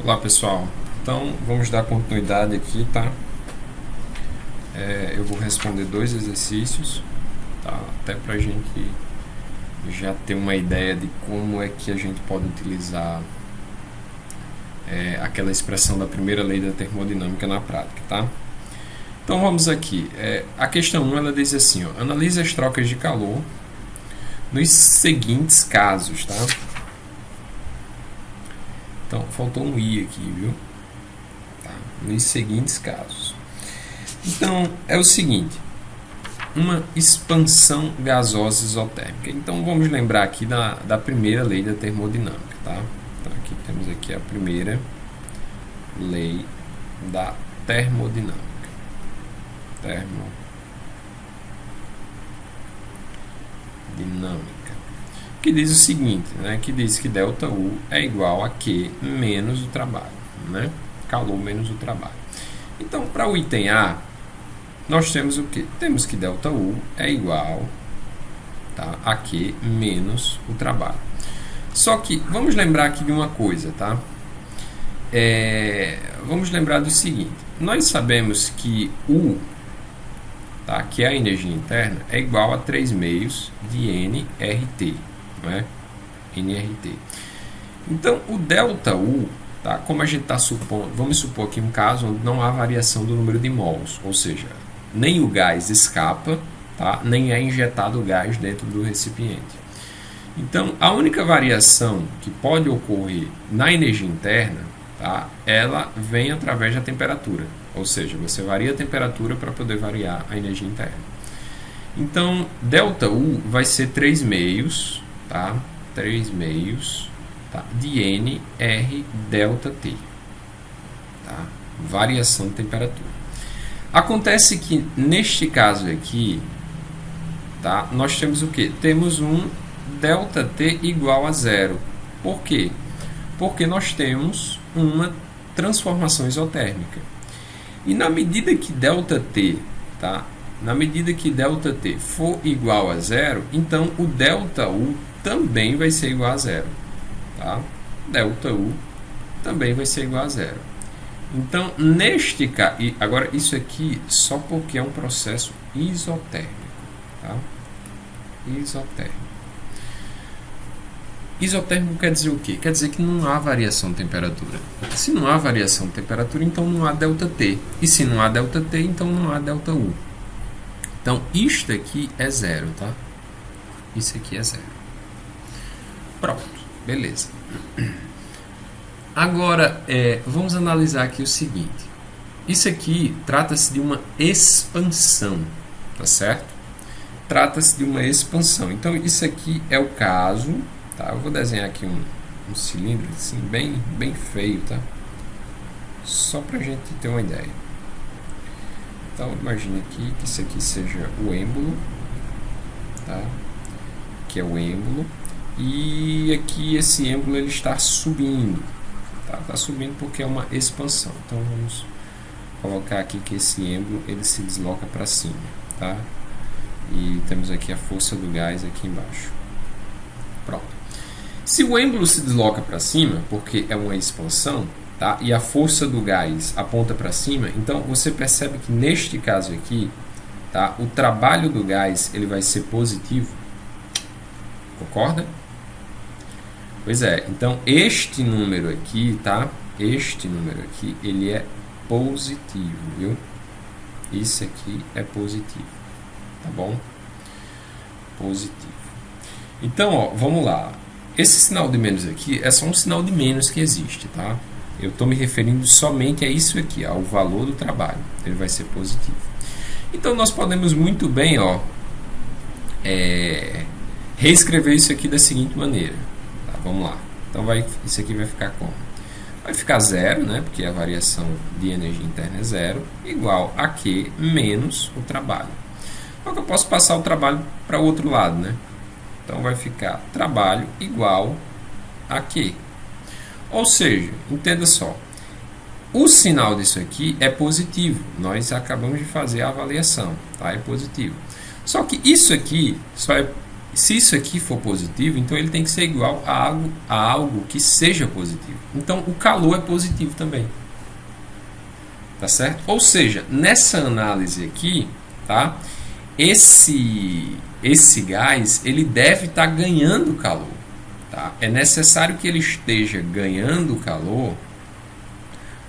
Olá pessoal, então vamos dar continuidade aqui, tá? Eu vou responder dois exercícios, tá? Até pra gente já ter uma ideia de como é que a gente pode utilizar aquela expressão da primeira lei da termodinâmica na prática, tá? Então vamos aqui, a questão 1 ela diz assim, ó, analise as trocas de calor nos seguintes casos, tá? Então, faltou um i aqui, viu? Tá? Nos seguintes casos. Então, é o seguinte. Uma expansão gasosa isotérmica. Então, vamos lembrar aqui da primeira lei da termodinâmica, tá? Então, aqui temos aqui a primeira lei da termodinâmica. Termodinâmica. Que diz o seguinte, né? Que diz que ΔU é igual a Q menos o trabalho, né? Calor menos o trabalho. Então, para o item A, nós temos o quê? Temos que ΔU é igual, tá, a Q menos o trabalho. Só que, vamos lembrar aqui de uma coisa, tá? Vamos lembrar do seguinte, nós sabemos que U, tá, que é a energia interna, é igual a 3 meios de nRT, não é? nRT. Então, o ΔU, tá, como a gente está supondo, vamos supor aqui um caso onde não há variação do número de mols, ou seja, nem o gás escapa, tá, nem é injetado o gás dentro do recipiente. Então, a única variação que pode ocorrer na energia interna, tá, ela vem através da temperatura, ou seja, você varia a temperatura para poder variar a energia interna. Então, ΔU vai ser 3 meios, tá? 3 meios, tá, de nR ΔT, tá? Variação de temperatura. Acontece que neste caso aqui, tá, nós temos o que? Temos um ΔT igual a zero. Por quê? Porque nós temos uma transformação isotérmica. E na medida que ΔT, tá, na medida que ΔT for igual a zero, então o ΔU também vai ser igual a zero. Tá? ΔU também vai ser igual a zero. Então, neste caso, agora isso aqui só porque é um processo isotérmico. Tá? Isotérmico. Isotérmico quer dizer o quê? Quer dizer que não há variação de temperatura. Se não há variação de temperatura, então não há ΔT. E se não há ΔT, então não há ΔU. Então, isto aqui é zero, tá? Isso aqui é zero. Pronto, beleza. Agora, vamos analisar aqui o seguinte. Isso aqui trata-se de uma expansão, tá certo? Trata-se de uma expansão. Então, isso aqui é o caso, tá? Eu vou desenhar aqui um cilindro assim, bem feio, tá? Só para a gente ter uma ideia. Então, imagine aqui que isso aqui seja o êmbolo, tá? Que é o êmbolo. E aqui esse êmbolo ele está subindo, tá? Está subindo porque é uma expansão. Então vamos colocar aqui que esse êmbolo ele se desloca para cima, tá? E temos aqui a força do gás aqui embaixo. Pronto. Se o êmbolo se desloca para cima porque é uma expansão, tá? E a força do gás aponta para cima, então você percebe que neste caso aqui, tá? O trabalho do gás ele vai ser positivo. Concorda? Pois é, então este número aqui, tá? Este número aqui, ele é positivo, viu? Isso aqui é positivo, tá bom? Positivo. Então, ó, vamos lá. Esse sinal de menos aqui é só um sinal de menos que existe, tá? Eu estou me referindo somente a isso aqui, ao valor do trabalho. Ele vai ser positivo. Então, nós podemos muito bem, ó, reescrever isso aqui da seguinte maneira. Tá, vamos lá. Então, isso aqui vai ficar como? Vai ficar zero, né? Porque a variação de energia interna é zero, igual a Q menos o trabalho. Então, eu posso passar o trabalho para o outro lado, né? Então, vai ficar trabalho igual a Q. Ou seja, entenda só, o sinal disso aqui é positivo. Nós acabamos de fazer a avaliação, tá? É positivo. Só que isso aqui só é Se isso aqui for positivo, então ele tem que ser igual a algo que seja positivo. Então o calor é positivo também. Tá certo? Ou seja, nessa análise aqui, tá? Esse gás, ele deve estar ganhando calor. Tá? É necessário que ele esteja ganhando calor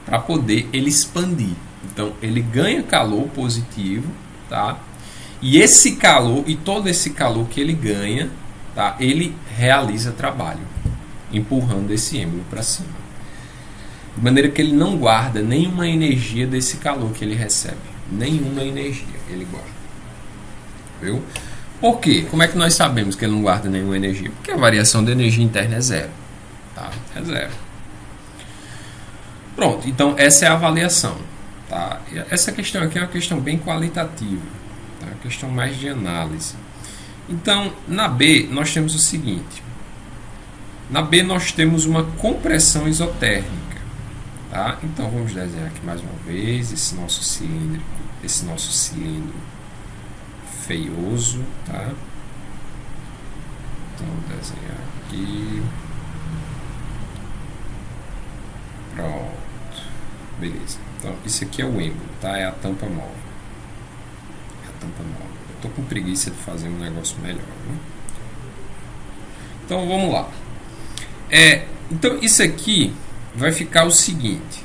para poder ele expandir. Então ele ganha calor positivo, tá? E esse calor, e todo esse calor que ele ganha, tá? Ele realiza trabalho, empurrando esse êmbolo para cima. De maneira que ele não guarda nenhuma energia desse calor que ele recebe. Nenhuma energia ele guarda. Viu? Por quê? Como é que nós sabemos que ele não guarda nenhuma energia? Porque a variação da energia interna é zero. Tá? É zero. Pronto, então essa é a avaliação. Tá? Essa questão aqui é uma questão bem qualitativa. Uma questão mais de análise. Então, na B, nós temos o seguinte. Na B, nós temos uma compressão isotérmica. Tá? Então, vamos desenhar aqui mais uma vez esse nosso cilindro feioso. Tá? Então, vou desenhar aqui. Pronto. Beleza. Então, isso aqui é o êmbolo, tá? É a tampa móvel. Eu tô com preguiça de fazer um negócio melhor, né? Então vamos lá. Então isso aqui vai ficar o seguinte.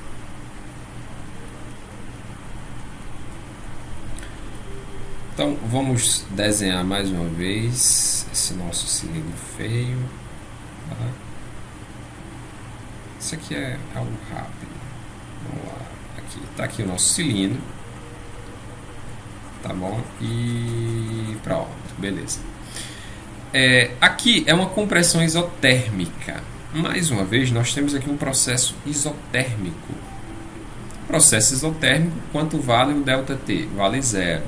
Então vamos desenhar mais uma vez esse nosso cilindro feio. Tá? Isso aqui é algo rápido. Vamos lá. Aqui tá aqui o nosso cilindro. Tá bom? E pronto, beleza. Aqui é uma compressão isotérmica. Mais uma vez, nós temos aqui um processo isotérmico. Processo isotérmico, quanto vale o ΔT? Vale zero.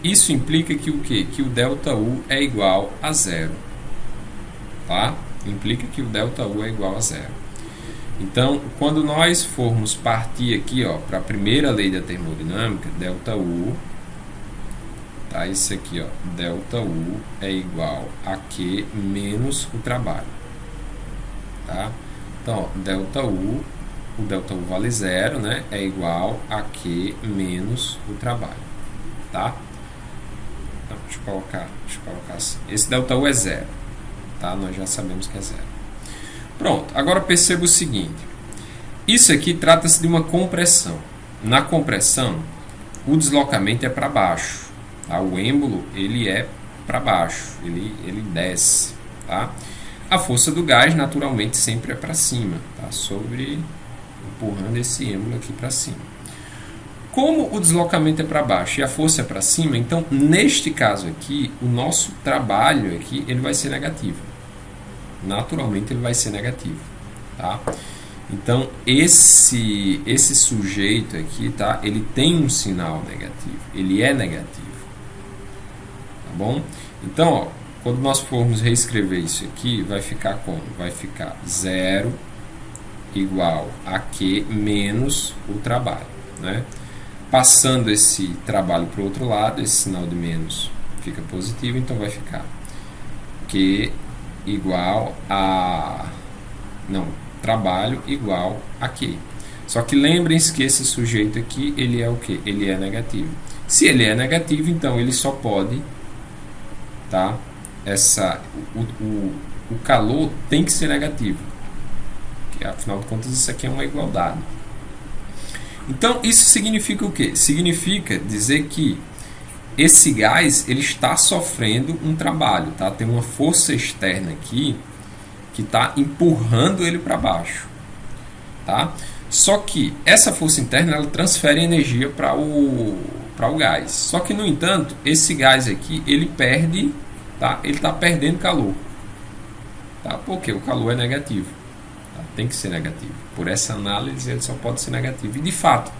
Isso implica que o quê? Que o ΔU é igual a zero. Tá? Implica que o ΔU é igual a zero. Então, quando nós formos partir aqui para a primeira lei da termodinâmica, ΔU, tá? Isso aqui, ΔU é igual a Q menos o trabalho. Tá? Então, o ΔU vale zero, né? É igual a Q menos o trabalho. Tá? Então, deixa eu colocar assim. Esse ΔU é zero. Tá? Nós já sabemos que é zero. Pronto. Agora perceba o seguinte. Isso aqui trata-se de uma compressão. Na compressão, o deslocamento é para baixo. Tá? O êmbolo ele é para baixo, ele desce. Tá? A força do gás naturalmente sempre é para cima, tá? Empurrando esse êmbolo aqui para cima. Como o deslocamento é para baixo e a força é para cima, então neste caso aqui, o nosso trabalho aqui ele vai ser negativo. Naturalmente ele vai ser negativo. Tá? Então esse sujeito aqui, tá? Ele tem um sinal negativo, ele é negativo. Tá bom? Então, quando nós formos reescrever isso aqui, vai ficar como? Vai ficar 0 igual a Q menos o trabalho. Né? Passando esse trabalho para o outro lado, esse sinal de menos fica positivo, então vai ficar Q igual a... Não, trabalho igual a Q. Só que lembrem-se que esse sujeito aqui, ele é o quê? Ele é negativo. Se ele é negativo, então ele só pode... Tá? O calor tem que ser negativo, porque afinal de contas isso aqui é uma igualdade. Então isso significa o quê? Significa dizer que esse gás ele está sofrendo um trabalho, tá? Tem uma força externa aqui que está empurrando ele para baixo, tá? Só que essa força interna ela transfere energia para o gás. Só que no entanto esse gás aqui ele perde, tá? Ele está perdendo calor, tá? Porque o calor é negativo, tá? Tem que ser negativo. Por essa análise ele só pode ser negativo. E de fato,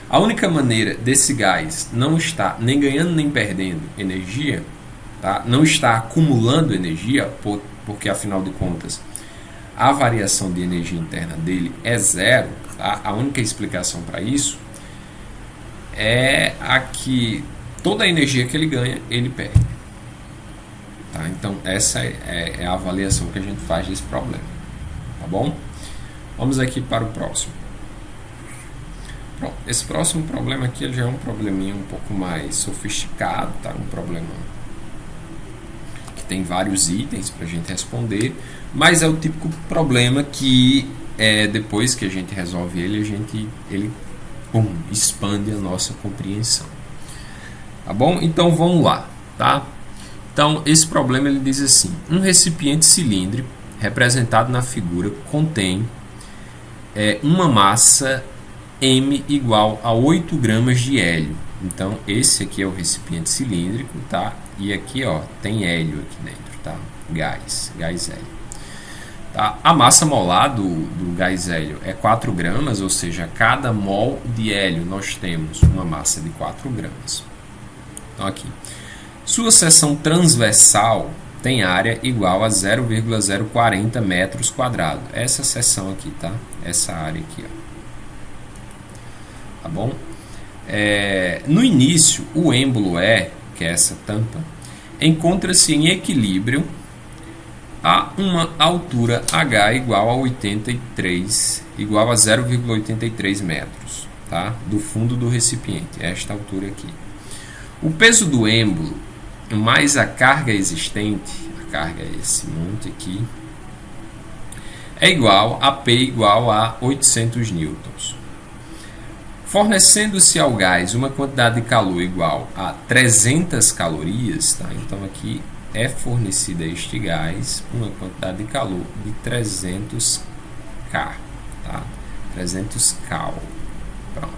a única maneira desse gás não estar nem ganhando nem perdendo energia, tá? Não está acumulando energia, porque afinal de contas a variação de energia interna dele é zero, tá? A única explicação para isso é a que toda a energia que ele ganha, ele perde. Tá? Então, essa é a avaliação que a gente faz desse problema. Tá bom? Vamos aqui para o próximo. Pronto, esse próximo problema aqui ele já é um probleminha um pouco mais sofisticado, tá? Um problema que tem vários itens para a gente responder, mas é o típico problema que depois que a gente resolve ele expande a nossa compreensão. Tá bom? Então vamos lá, tá? Então esse problema ele diz assim: um recipiente cilíndrico representado na figura contém uma massa M igual a 8 gramas de hélio. Então esse aqui é o recipiente cilíndrico, tá? E aqui, ó, tem hélio aqui dentro, tá? Gás hélio. Tá? A massa molar do gás hélio é 4 gramas, ou seja, cada mol de hélio nós temos uma massa de 4 gramas. Então aqui, sua seção transversal tem área igual a 0,040 metros quadrados. Essa seção aqui, tá? Essa área aqui, ó. Tá bom? No início, o êmbolo E, que é essa tampa, encontra-se em equilíbrio a uma altura H igual a 0,83 metros, tá? Do fundo do recipiente, esta altura aqui. O peso do êmbolo mais a carga existente, a carga é esse monte aqui, é igual a P igual a 800 newtons. Fornecendo-se ao gás uma quantidade de calor igual a 300 calorias, tá? Então aqui é fornecida a este gás uma quantidade de calor de 300 K, tá? 300 cal. Pronto.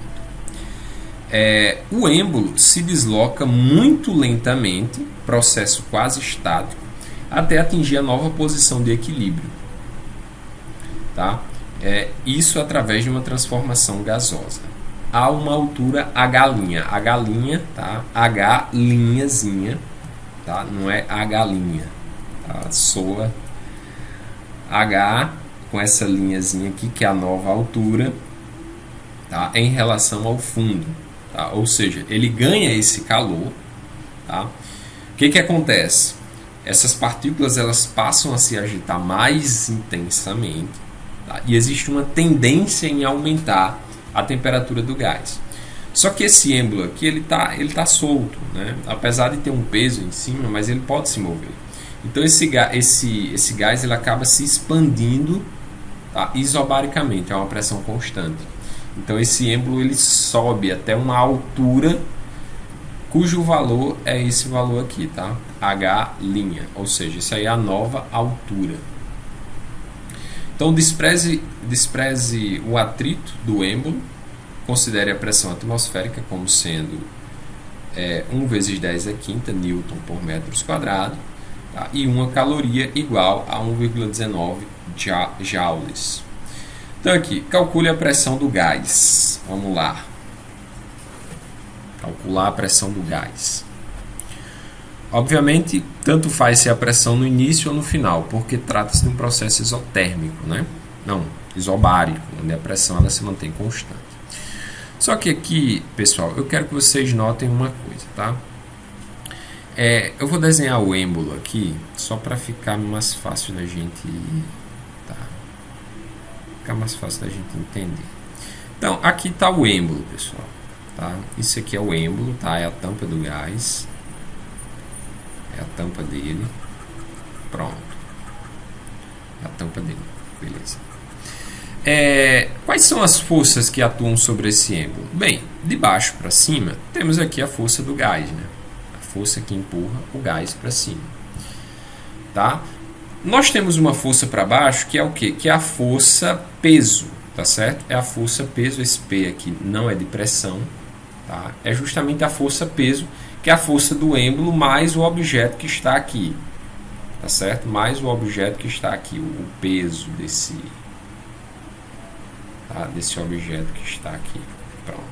O êmbolo se desloca muito lentamente, processo quase estático, até atingir a nova posição de equilíbrio, tá? Isso através de uma transformação gasosa a uma altura H', tá? H', tá? Não é H', tá? Soa H com essa linhazinha aqui, que é a nova altura, tá? Em relação ao fundo, tá? Ou seja, ele ganha esse calor, tá? O que acontece? Essas partículas elas passam a se agitar mais intensamente, tá? E existe uma tendência em aumentar a temperatura do gás. Só que esse êmbolo aqui ele tá solto, né? Apesar de ter um peso em cima, mas ele pode se mover. Então esse gás ele acaba se expandindo, tá? Isobaricamente, é uma pressão constante. Então esse êmbolo ele sobe até uma altura cujo valor é esse valor aqui, tá? H', ou seja, isso aí é a nova altura. Então despreze o atrito do êmbolo, considere a pressão atmosférica como sendo 1 vezes 10 a quinta newton por metros quadrados, tá? E uma caloria igual a 1,19 joules. Então aqui, calcule a pressão do gás. Vamos lá. Calcular a pressão do gás. Obviamente, tanto faz se a pressão no início ou no final, porque trata-se de um processo isotérmico, né? Não, isobárico, onde a pressão ela se mantém constante. Só que aqui, pessoal, eu quero que vocês notem uma coisa, tá? Eu vou desenhar o êmbolo aqui, só para ficar mais fácil da gente... Tá? Ficar mais fácil da gente entender. Então, aqui está o êmbolo, pessoal. Tá? Isso aqui é o êmbolo, tá? É a tampa do gás. É a tampa dele. Pronto. É a tampa dele. Beleza. Quais são as forças que atuam sobre esse êmbolo? Bem, de baixo para cima, temos aqui a força do gás, né? A força que empurra o gás para cima. Tá? Nós temos uma força para baixo que é o quê? Que é a força peso, tá certo? É a força peso, esse P aqui não é de pressão, tá? É justamente a força peso, que é a força do êmbolo mais o objeto que está aqui, tá certo? Mais o objeto que está aqui, o peso desse objeto que está aqui. Pronto.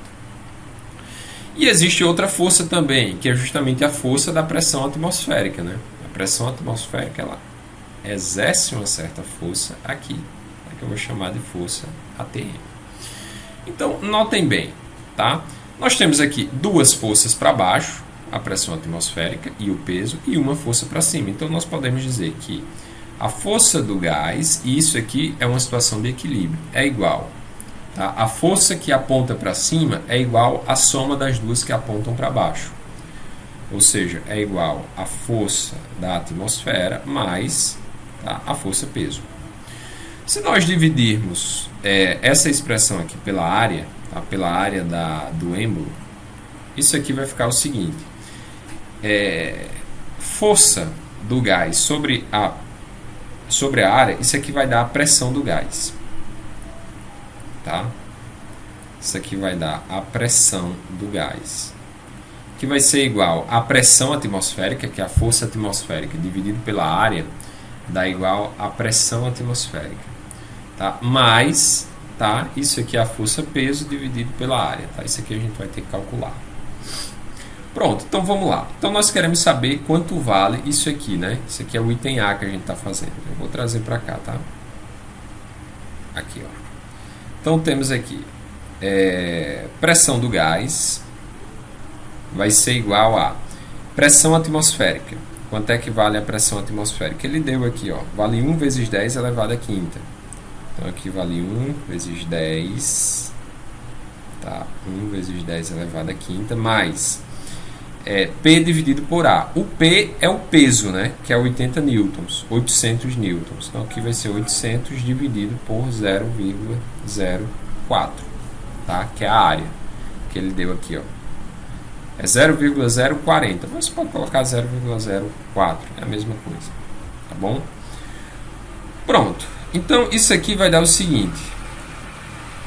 E existe outra força também, que é justamente a força da pressão atmosférica, né? A pressão atmosférica ela exerce uma certa força aqui, que eu vou chamar de força ATM. Então, notem bem, tá? Nós temos aqui duas forças para baixo, a pressão atmosférica e o peso, e uma força para cima. Então, nós podemos dizer que a força do gás, e isso aqui é uma situação de equilíbrio, é igual. Tá? A força que aponta para cima é igual à soma das duas que apontam para baixo. Ou seja, é igual à força da atmosfera mais, tá, a força peso. Se nós dividirmos essa expressão aqui pela área, tá, pela área do êmbolo, isso aqui vai ficar o seguinte. Força do gás sobre a área, isso aqui vai dar a pressão do gás. Tá? Isso aqui vai dar a pressão do gás, que vai ser igual à pressão atmosférica, que é a força atmosférica, dividido pela área, dá igual à pressão atmosférica. Tá? Mais, tá? Isso aqui é a força peso dividido pela área. Tá? Isso aqui a gente vai ter que calcular. Pronto, então vamos lá. Então nós queremos saber quanto vale isso aqui, né? Isso aqui é o item A que a gente está fazendo. Eu vou trazer para cá, tá? Aqui, ó. Então temos aqui pressão do gás vai ser igual a pressão atmosférica. Quanto é que vale a pressão atmosférica? Ele deu aqui, ó, vale 1 vezes 10 elevado à quinta. Então aqui vale 1 vezes 10, tá? 1 vezes 10 elevado à quinta, mais P dividido por A. O P é o peso, né? Que é 80 newtons, 800 newtons. Então aqui vai ser 800 dividido por 0,04, tá? Que é a área que ele deu aqui, ó. É 0,040. Você pode colocar 0,04, é a mesma coisa, tá bom? Pronto. Então isso aqui vai dar o seguinte,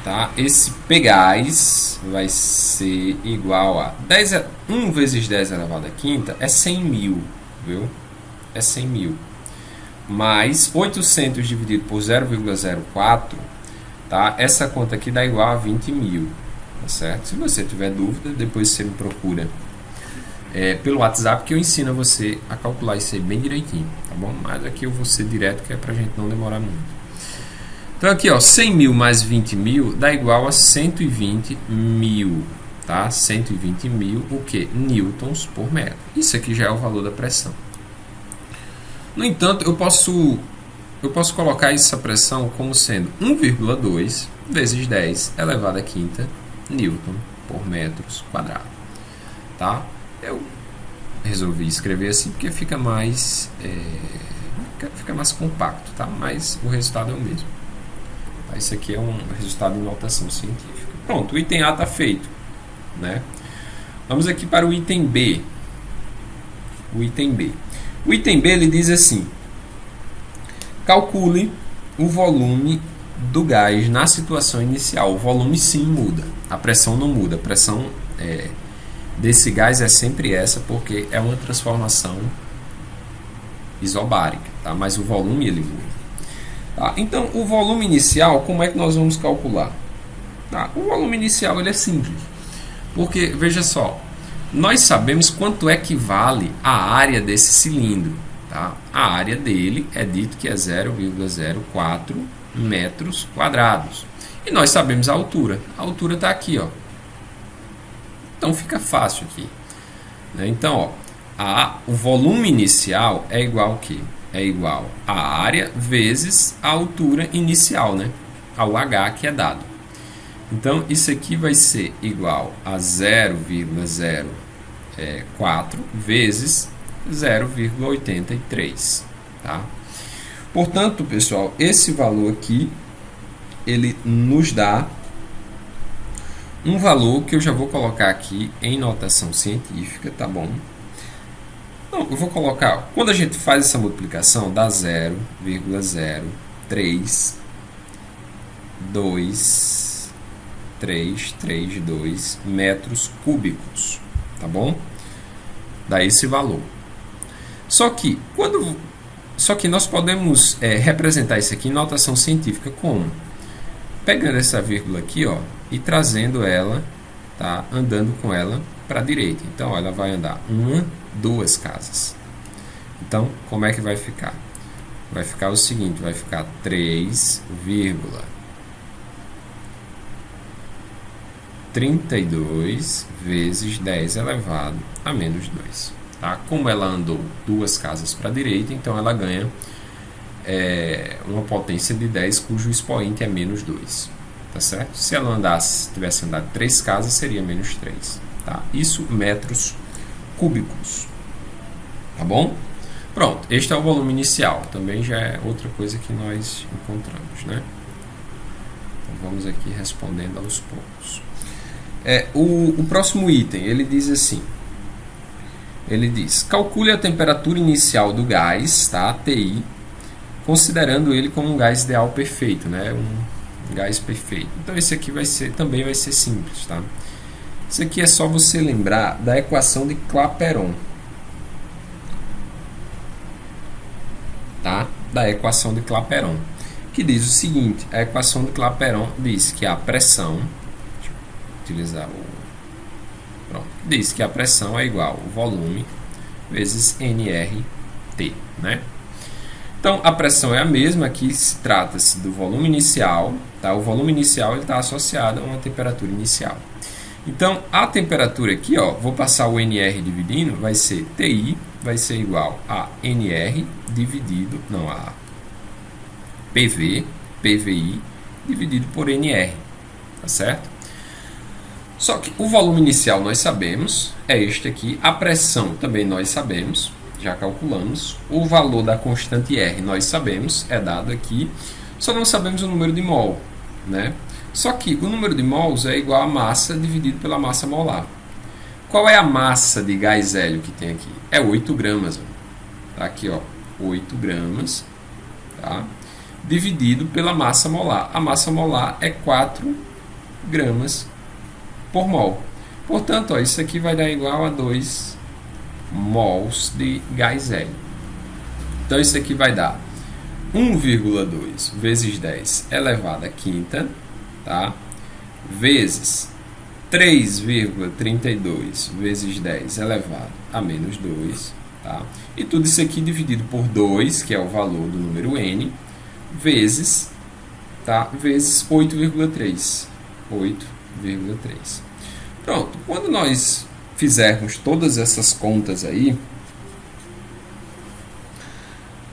tá? Esse P gás vai ser igual a 1 vezes 10 elevado à quinta é 100 mil, viu? É 100 mil. Mais 800 dividido por 0,04, tá? Essa conta aqui dá igual a 20 mil, tá certo? Se você tiver dúvida, depois você me procura pelo WhatsApp, que eu ensino você a calcular isso aí bem direitinho, tá bom? Mas aqui eu vou ser direto, que é pra gente não demorar muito. Então aqui, ó, 100 mil mais 20 mil dá igual a 120 mil, tá? 120 mil, o que? Newtons por metro. Isso aqui já é o valor da pressão. No entanto, eu posso colocar essa pressão como sendo 1,2 vezes 10 elevado à quinta Newton por metros quadrados, tá? Eu resolvi escrever assim porque fica mais compacto, tá? Mas o resultado é o mesmo. Isso aqui é um resultado de notação científica. Pronto, o item A está feito, né? Vamos aqui para o item B. O item B ele diz assim: calcule o volume do gás na situação inicial. O volume sim muda, a pressão não muda. A pressão desse gás é sempre essa, porque é uma transformação isobárica, tá? Mas o volume ele muda. Tá? Então, o volume inicial, como é que nós vamos calcular? Tá? O volume inicial ele é simples, porque, veja só, nós sabemos quanto é que vale a área desse cilindro. Tá? A área dele é dito que é 0,04 metros quadrados. E nós sabemos a altura. A altura está aqui, ó. Então fica fácil aqui, né? Então, ó, o volume inicial é igual ao quê? É igual a área vezes a altura inicial, né? Ao H que é dado. Então, isso aqui vai ser igual a 0,04 vezes 0,83, tá? Portanto, pessoal, esse valor aqui, ele nos dá um valor que eu já vou colocar aqui em notação científica, tá bom? Então, eu vou colocar, quando a gente faz essa multiplicação, dá 0,0332 metros cúbicos, tá bom? Dá esse valor. Só que nós podemos representar isso aqui em notação científica como? Pegando essa vírgula aqui, ó, e trazendo ela, tá? Andando com ela para a direita. Então, ó, ela vai andar 1, 2 casas. Então, como é que vai ficar? Vai ficar o seguinte, vai ficar 3,3 32 vezes 10 elevado a menos 2. Tá? Como ela andou 2 casas para a direita, então ela ganha uma potência de 10 cujo expoente é menos 2. Tá certo? Se ela tivesse andado 3 casas, seria menos 3. Tá? Isso metros cúbicos. Tá bom? Pronto, este é o volume inicial. Também já é outra coisa que nós encontramos, né? Então vamos aqui respondendo aos poucos. O próximo item, ele diz assim. Ele diz, calcule a temperatura inicial do gás, tá? TI, considerando ele como um gás ideal perfeito, né? Um gás perfeito. Então esse aqui também vai ser simples, tá? Isso aqui é só você lembrar da equação de Clapeyron. Tá? Da equação de Clapeyron, que diz o seguinte, a equação de Clapeyron diz que a pressão, deixa eu utilizar pronto, diz que a pressão é igual ao volume vezes nRT, né? Então, a pressão é a mesma, aqui trata-se do volume inicial, tá? O volume inicial está associado a uma temperatura inicial. Então, a temperatura aqui, ó, vou passar o NR dividindo, vai ser TI, vai ser igual a NR dividido, a PVI dividido por NR, tá certo? Só que o volume inicial nós sabemos, é este aqui, a pressão também nós sabemos, já calculamos, o valor da constante R nós sabemos, é dado aqui, só não sabemos o número de mol, né? Só que o número de mols é igual a massa dividido pela massa molar. Qual é a massa de gás hélio que tem aqui? É 8 gramas. Tá aqui, ó, 8 gramas, tá? Dividido pela massa molar. A massa molar é 4 gramas por mol. Portanto, ó, isso aqui vai dar igual a 2 mols de gás hélio. Então, isso aqui vai dar 1,2 vezes 10 elevado à quinta, tá? Vezes 3,32 vezes 10 elevado a menos 2, tá? E tudo isso aqui dividido por 2, que é o valor do número n, vezes, tá? Vezes 8,3. 8,3. Pronto, quando nós fizermos todas essas contas aí,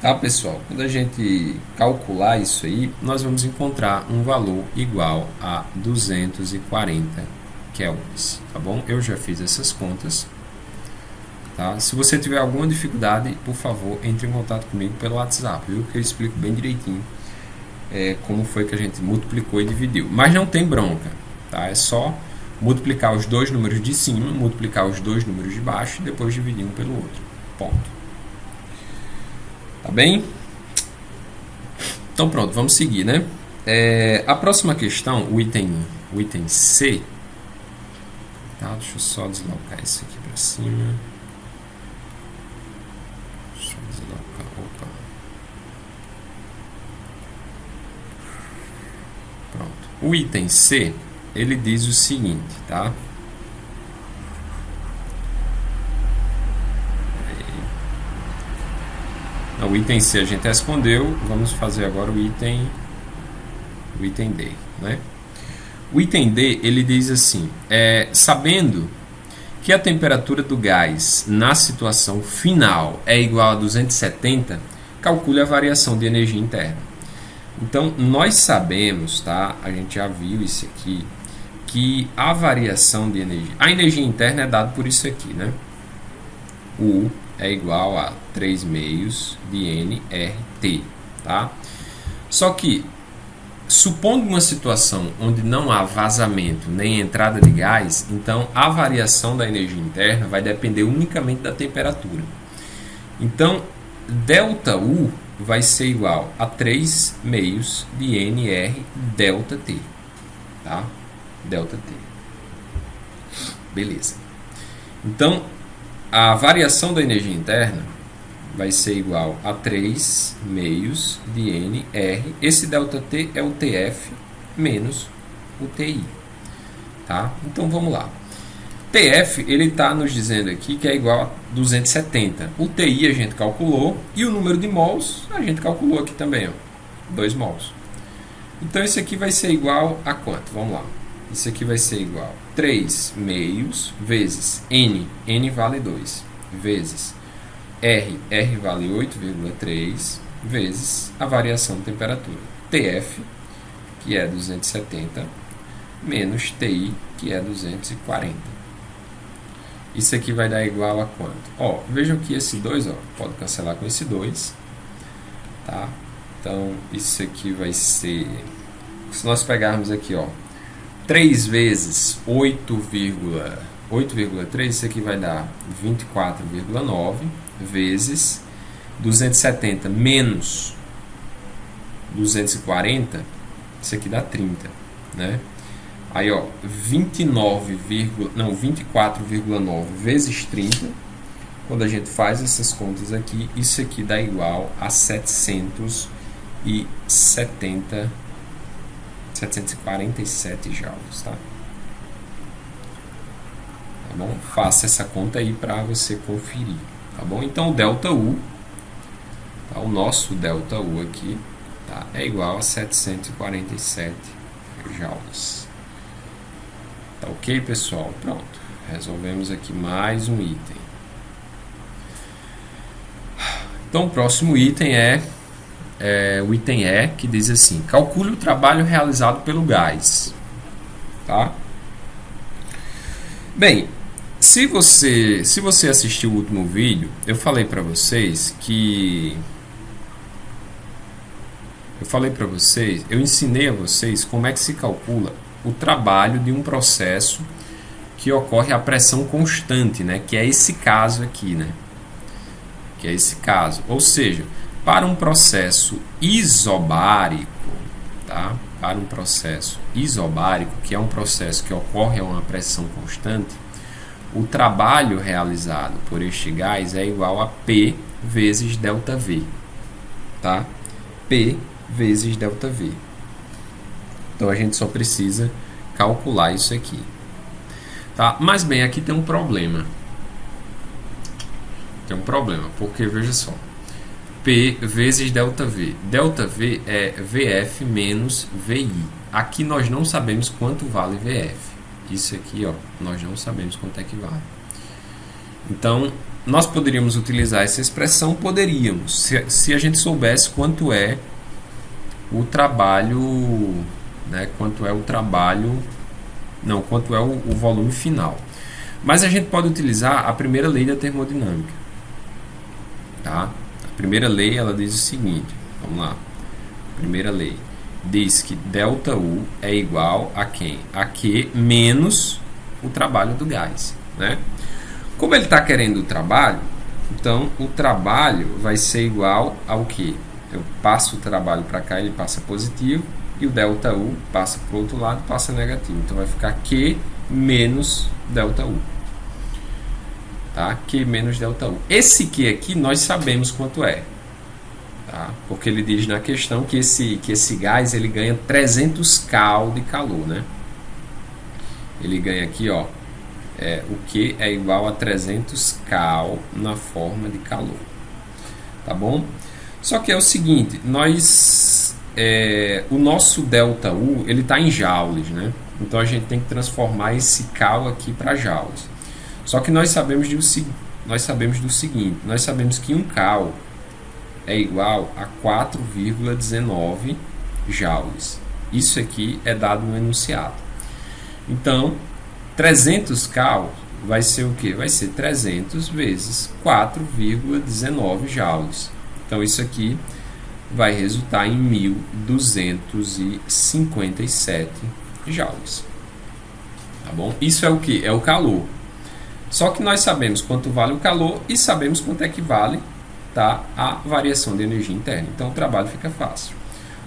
tá, pessoal? Quando a gente calcular isso aí, nós vamos encontrar um valor igual a 240 kelvins, tá bom? Eu já fiz essas contas, tá? Se você tiver alguma dificuldade, por favor, entre em contato comigo pelo WhatsApp, viu? Que eu explico bem direitinho como foi que a gente multiplicou e dividiu. Mas não tem bronca, tá? É só multiplicar os dois números de cima, multiplicar os dois números de baixo e depois dividir um pelo outro. Ponto. Tá bem? Então pronto, vamos seguir, né? A próxima questão, o item C, tá? Deixa eu só deslocar isso aqui para cima. Deixa eu deslocar, opa. Pronto. O item C, ele diz o seguinte, tá? O item C a gente respondeu, vamos fazer agora o item D, né? O item D, ele diz assim, sabendo que a temperatura do gás na situação final é igual a 270, calcule a variação de energia interna. Então, nós sabemos, tá? A gente já viu isso aqui, que a variação de energia, a energia interna é dada por isso aqui, né? U é igual a 3 meios de nRT, tá? Só que, supondo uma situação onde não há vazamento nem entrada de gás, então a variação da energia interna vai depender unicamente da temperatura. Então, ΔU vai ser igual a 3 meios de nR ΔT, tá? ΔT. Beleza. Então, a variação da energia interna vai ser igual a 3 meios de nR. Esse ΔT é o TF menos o TI. Tá? Então, vamos lá. TF, ele está nos dizendo aqui que é igual a 270. O TI a gente calculou e o número de mols a gente calculou aqui também, ó, 2 mols. Então, esse aqui vai ser igual a quanto? Vamos lá. Isso aqui vai ser igual a 3 meios vezes N, N vale 2, vezes R, R vale 8,3, vezes a variação de temperatura, TF, que é 270, menos TI, que é 240. Isso aqui vai dar igual a quanto? Ó, vejam que esse 2, ó, pode cancelar com esse 2, tá? Então, isso aqui vai ser, se nós pegarmos aqui, ó, 3 vezes 8,3, isso aqui vai dar 24,9 vezes 270 menos 240, isso aqui dá 30, né? Aí, ó, 24,9 vezes 30, quando a gente faz essas contas aqui, isso aqui dá igual a 747 joules, tá? Tá bom? Faça essa conta aí para você conferir, tá bom? Então, o ΔU, tá? O nosso ΔU aqui, tá? É igual a 747 joules. Tá ok, pessoal? Pronto. Resolvemos aqui mais um item. Então, o próximo item é o item E, que diz assim: calcule o trabalho realizado pelo gás. Tá? Bem, se você assistiu o último vídeo, eu falei para vocês que... eu ensinei a vocês como é que se calcula o trabalho de um processo que ocorre a pressão constante, né? Que é esse caso aqui, né? Que é esse caso. Ou seja, para um processo isobárico, tá? Para um processo isobárico, que é um processo que ocorre a uma pressão constante, o trabalho realizado por este gás é igual a P vezes ΔV, tá? P vezes ΔV. Então a gente só precisa calcular isso aqui, tá? Mas bem, aqui tem um problema. Porque veja só, P vezes ΔV. ΔV é VF menos VI. Aqui nós não sabemos quanto vale VF. Isso aqui, ó, nós não sabemos quanto é que vale. Então, nós poderíamos utilizar essa expressão? Poderíamos, se a gente soubesse quanto é o trabalho, né, quanto é o volume final. Mas a gente pode utilizar a primeira lei da termodinâmica, tá? A primeira lei, ela diz o seguinte, vamos lá. A primeira lei diz que ΔU é igual a quem? A Q menos o trabalho do gás, né? Como ele está querendo o trabalho, então o trabalho vai ser igual ao quê? Eu passo o trabalho para cá, ele passa positivo, e o ΔU passa para o outro lado, passa negativo. Então vai ficar Q menos ΔU. Tá? Q menos ΔU. Esse Q aqui nós sabemos quanto é. Tá? Porque ele diz na questão que esse gás ele ganha 300 Cal de calor. Né? Ele ganha aqui, ó, o Q é igual a 300 Cal na forma de calor. Tá bom? Só que é o seguinte, o nosso ΔU ele está em joules, né? Então a gente tem que transformar esse Cal aqui para joules. Só que nós sabemos do seguinte, nós sabemos que 1 Cal é igual a 4,19 joules. Isso aqui é dado no enunciado. Então, 300 Cal vai ser o quê? Vai ser 300 vezes 4,19 joules. Então, isso aqui vai resultar em 1.257 joules. Tá bom? Isso é o que? É o calor. Só que nós sabemos quanto vale o calor e sabemos quanto é que vale, tá, a variação de energia interna. Então, o trabalho fica fácil.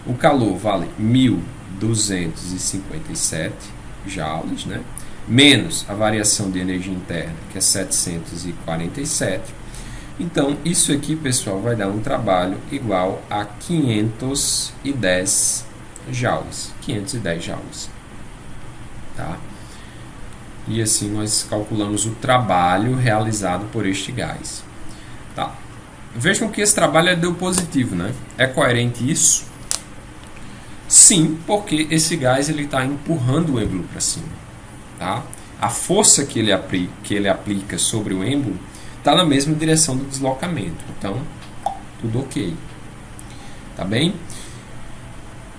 O calor vale 1.257 joules, né? Menos a variação de energia interna, que é 747. Então, isso aqui, pessoal, vai dar um trabalho igual a 510 joules. 510 joules. Tá? E assim nós calculamos o trabalho realizado por este gás. Tá? Vejam que esse trabalho deu positivo, né? É coerente isso? Sim, porque esse gás ele está empurrando o êmbolo para cima. Tá? A força que ele aplica sobre o êmbolo está na mesma direção do deslocamento. Então, tudo ok. Tá bem?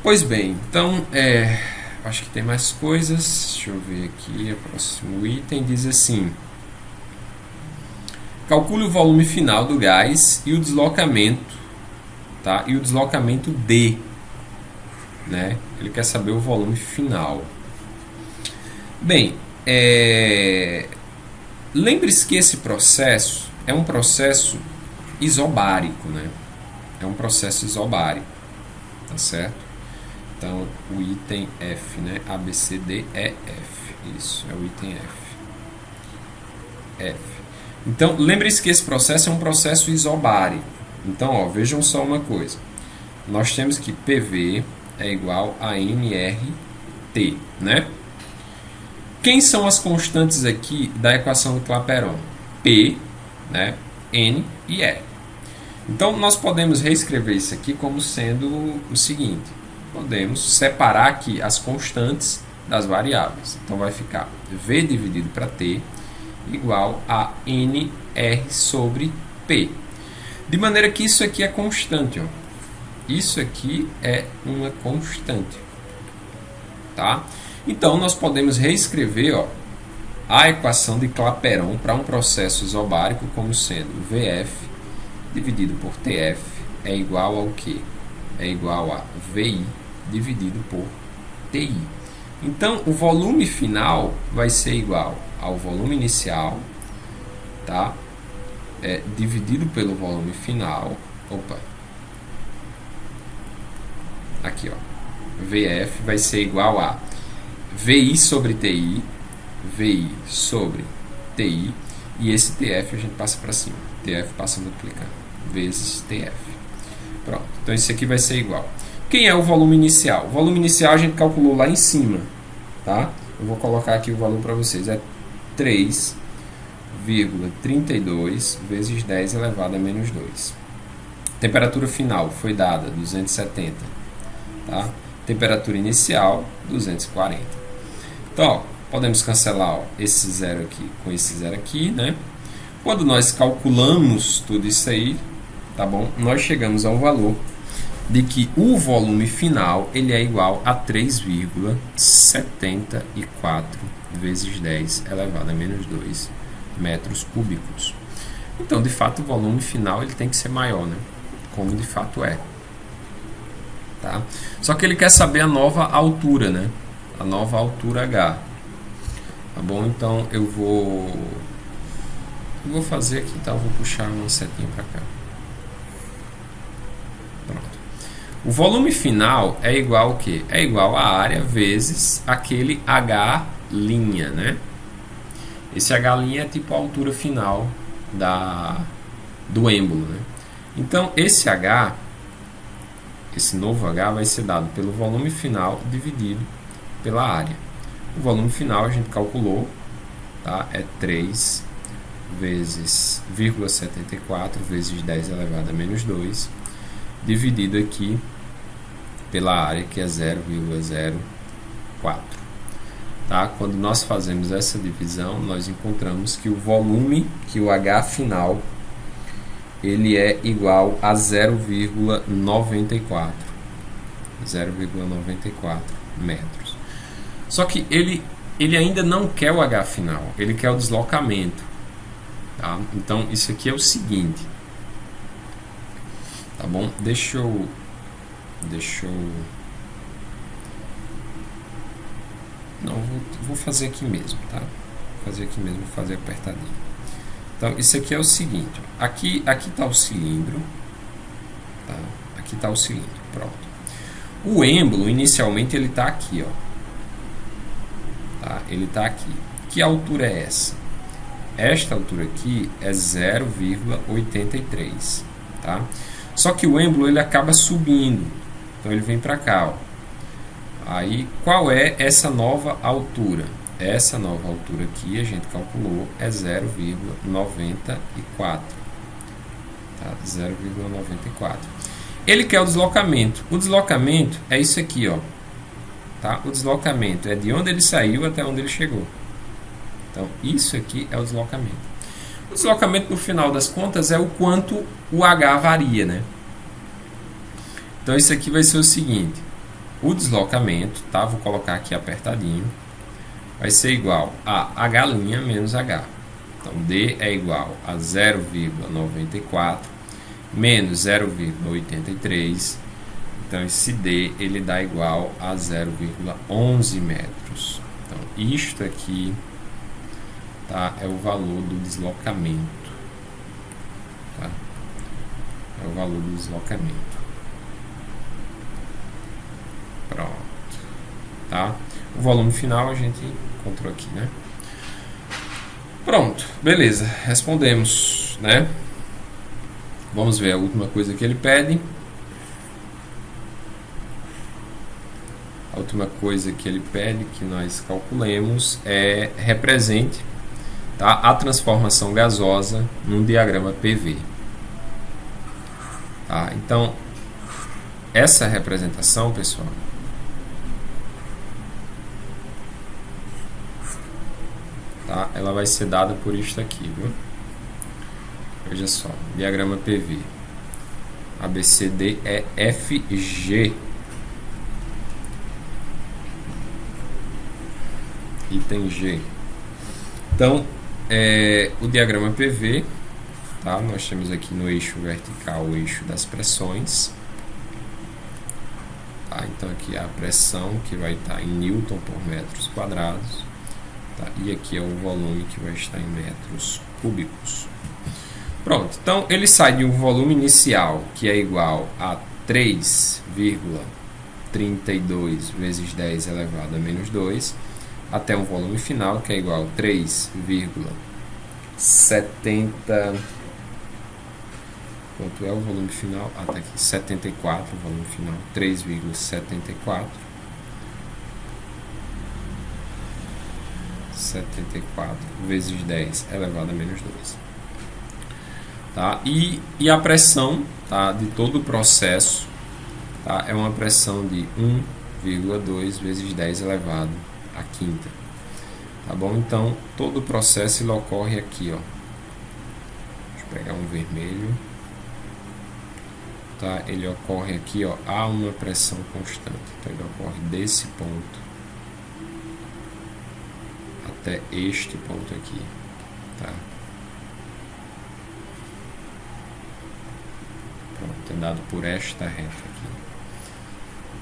Pois bem, então, acho que tem mais coisas. Deixa eu ver aqui, o próximo item diz assim: calcule o volume final do gás e o deslocamento, tá? E o deslocamento D, né? Ele quer saber o volume final. Bem, lembre-se que esse processo é um processo isobárico, né? É um processo isobárico, tá certo? Então, o item F, né? A, B, C, D, E, F. Isso, é o item F. F. Então, lembre-se que esse processo é um processo isobárico. Então, ó, vejam só uma coisa. Nós temos que PV é igual a nRT, né? Quem são as constantes aqui da equação do Clapeyron? P, né? N e E. Então, nós podemos reescrever isso aqui como sendo o seguinte. Podemos separar aqui as constantes das variáveis. Então, vai ficar V dividido para T igual a NR sobre P. De maneira que isso aqui é constante. Ó. Isso aqui é uma constante. Tá? Então, nós podemos reescrever a equação de Clapeyron para um processo isobárico como sendo VF dividido por TF é igual ao quê? É igual a VI dividido por TI. Então, o volume final vai ser igual ao volume inicial, tá? Dividido pelo volume final. Opa! Aqui, ó. VF vai ser igual a VI sobre TI, VI sobre TI, e esse TF a gente passa para cima. TF passa multiplicando, vezes TF. Pronto. Então, isso aqui vai ser igual. Quem é o volume inicial? O volume inicial a gente calculou lá em cima, tá? Eu vou colocar aqui o valor para vocês. É 3,32 vezes 10 elevado a menos 2. Temperatura final foi dada 270, tá? Temperatura inicial 240. Então, ó, podemos cancelar esse zero aqui com esse zero aqui, né? Quando nós calculamos tudo isso aí, tá bom? Nós chegamos a um valor de que o volume final ele é igual a 3,74 vezes 10 elevado a menos 2 metros cúbicos. Então, de fato, o volume final ele tem que ser maior, né? Como de fato é. Tá? Só que ele quer saber a nova altura, né? A nova altura H. Tá bom? Então, eu vou fazer aqui, tá? Eu vou puxar uma setinha para cá. Pronto. O volume final é igual ao quê? É igual a área vezes aquele H', né? Esse H' é tipo a altura final do êmbolo, né? Então, esse H, esse novo H vai ser dado pelo volume final dividido pela área. O volume final a gente calculou, tá? É 3 vezes 0,74 vezes 10 elevado a menos 2, dividido aqui pela área, que é 0,04. Tá? Quando nós fazemos essa divisão, nós encontramos que o volume, que o H final, ele é igual a 0,94 metros. Só que ele ainda não quer o H final, ele quer o deslocamento. Tá? Então, isso aqui é o seguinte. Tá bom? Deixa eu não, vou fazer aqui mesmo, tá? Vou fazer aqui mesmo, vou fazer apertadinho. Então, isso aqui é o seguinte. Aqui está o cilindro. Tá? Aqui está o cilindro, pronto. O êmbolo, inicialmente, ele está aqui, ó. Tá? Ele está aqui. Que altura é essa? Esta altura aqui é 0,83, tá? Só que o êmbolo ele acaba subindo, então ele vem para cá, ó. Aí, qual é essa nova altura? Essa nova altura aqui a gente calculou é 0,94, tá? 0,94. Ele quer o deslocamento. O deslocamento é isso aqui, ó. Tá? O deslocamento é de onde ele saiu até onde ele chegou. Então, isso aqui é o deslocamento. O deslocamento, no final das contas, é o quanto o H varia, né? Então, isso aqui vai ser o seguinte. O deslocamento, tá? Vou colocar aqui apertadinho. Vai ser igual a H' menos H. Então, D é igual a 0,94 menos 0,83. Então, esse D ele dá igual a 0,11 metros. Então, isto aqui, tá, é o valor do deslocamento. Tá? É o valor do deslocamento. Pronto. Tá? O volume final a gente encontrou aqui, né? Pronto, beleza. Respondemos, né? Vamos ver a última coisa que ele pede. A última coisa que ele pede que nós calculemos é represente, tá, a transformação gasosa num diagrama PV. Tá? Então, essa representação, pessoal, tá, ela vai ser dada por isto aqui, viu? Veja só, diagrama PV. ABCD é FG. Item G. Então, o diagrama PV, tá? Nós temos aqui no eixo vertical o eixo das pressões. Tá? Então, aqui é a pressão que vai estar em Newton por metros quadrados. Tá? E aqui é o volume que vai estar em metros cúbicos. Pronto, então ele sai de um volume inicial que é igual a 3,32 vezes 10 elevado a menos 2, até um volume final que é igual a 3,70. Quanto é o volume final? Ah, tá aqui, 74, o volume final, 3,74. 74 vezes 10 elevado a menos 2. Tá? E a pressão, tá, de todo o processo, tá, é uma pressão de 1,2 vezes 10 elevado à quinta. Tá bom? Então, todo o processo ele ocorre aqui, ó. Deixa eu pegar um vermelho. Tá? Ele ocorre aqui, ó, a uma pressão constante. Então, ele ocorre desse ponto até este ponto aqui. Tá? Pronto, é dado por esta reta aqui.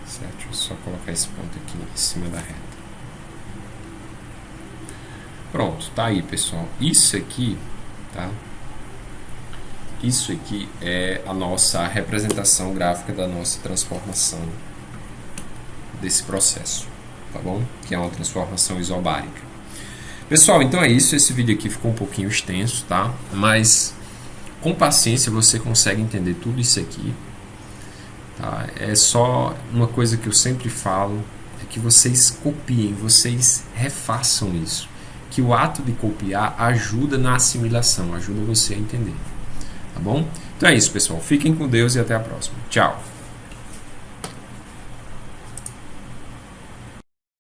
Certo? Deixa eu só colocar esse ponto aqui em cima da reta. Pronto, tá aí, pessoal. Isso aqui, tá? Isso aqui é a nossa representação gráfica da nossa transformação desse processo, tá bom? Que é uma transformação isobárica. Pessoal, então é isso. Esse vídeo aqui ficou um pouquinho extenso, tá? Mas com paciência você consegue entender tudo isso aqui, tá? É só uma coisa que eu sempre falo, é que vocês copiem, vocês refaçam isso. Que o ato de copiar ajuda na assimilação, ajuda você a entender. Tá bom? Então é isso, pessoal. Fiquem com Deus e até a próxima. Tchau!